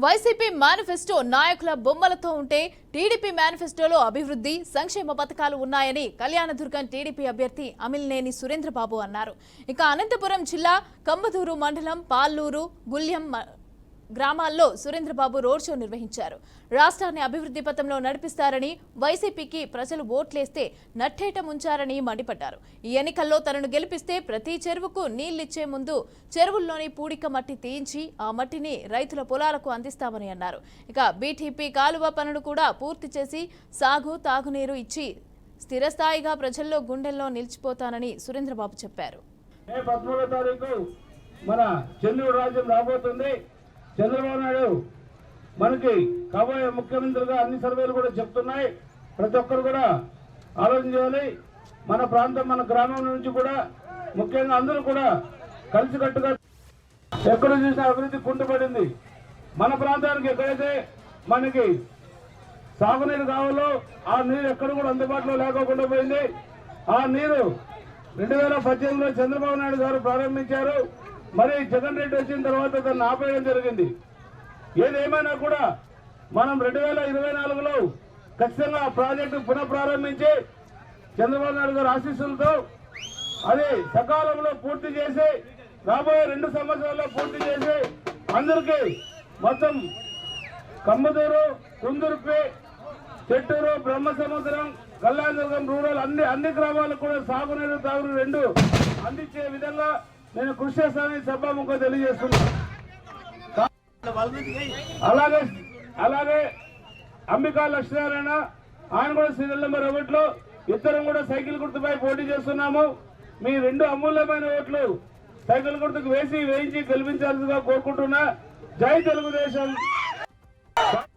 YCP manifesto నాయకుల బొమ్మలతో ఉంటే టీడీపీ మేనిఫెస్టోలో అభివృద్ధి సంక్షేమ పథకాలు ఉన్నాయని కళ్యాణదుర్గం టీడీపీ అభ్యర్థి అమిలినేని సురేంద్రబాబు అన్నారు. ఇక అనంతపురం జిల్లా కంబదూరు మండలం పాల్లూరు గుళ్యం గ్రామాల్లో సురేంద్రబాబు రోడ్ షో నిర్వహించారు. రాష్ట్రాన్ని అభివృద్ధి పథంలో నడిపిస్తారని, వైసీపీకి ప్రజలు ఓట్లేస్తే నట్టేట ముంచారని మండిపడ్డారు. ఈ ఎన్నికల్లో తనను గెలిపిస్తే ప్రతి చెరువుకు నీళ్లిచ్చే ముందు చెరువుల్లోని పూడిక మట్టి తీయించి ఆ మట్టిని రైతుల పొలాలకు అందిస్తామని అన్నారు. ఇక బీటీపీ కాలువ పనులు కూడా పూర్తి చేసి సాగు తాగునీరు ఇచ్చి స్థిరస్థాయిగా ప్రజల్లో గుండెల్లో నిలిచిపోతానని సురేంద్రబాబు చెప్పారు. చంద్రబాబు నాయుడు మనకి కాబోయే ముఖ్యమంత్రిగా అన్ని సర్వేలు కూడా చెప్తున్నాయి. ప్రతి ఒక్కరు కూడా ఆలోచన చేయాలి. మన ప్రాంతం, మన గ్రామం నుంచి కూడా ముఖ్యంగా అందరూ కూడా కలిసికట్టుగా ఎక్కడ చూసినా అభివృద్ధి కుంటుపడింది. మన ప్రాంతానికి ఎక్కడైతే మనకి సాగునీరు కావాలో ఆ నీరు ఎక్కడ కూడా అందుబాటులో లేకోకుండా పోయింది. ఆ నీరు 2018లో చంద్రబాబు నాయుడు గారు ప్రారంభించారు. మరి జగన్ రెడ్డి వచ్చిన తర్వాత దాన్ని ఆపేయడం జరిగింది. ఏదేమైనా కూడా మనం 2024లో ఖచ్చితంగా ఆ ప్రాజెక్టు పునఃప్రారంభించి చంద్రబాబు నాయుడు గారి ఆశీస్సులతో అది సకాలంలో పూర్తి చేసి రాబోయే 2 సంవత్సరాల్లో పూర్తి చేసి అందరికీ మొత్తం కమ్మదూరు, కుందుర్పి, చెట్టూరు, బ్రహ్మసముద్రం, కళ్యాణదుర్గం రూరల్ అన్ని గ్రామాలకు కూడా సాగునీరు తాగునీరు 2 అందించే విధంగా నేను కృషి చేస్తానని సభాముఖంగా తెలియజేస్తున్నాను. అలాగే అంబికా లక్ష్మీనారాయణ ఆయన కూడా సీరియల్ నెంబర్ 1లో ఇద్దరం కూడా సైకిల్ గుర్తుపై పోటీ చేస్తున్నాము. మీ 2 అమూల్యమైన ఓట్లు సైకిల్ గుర్తుకు వేయించి గెలిపించాల్సిందిగా కోరుకుంటున్నా. జై తెలుగుదేశం.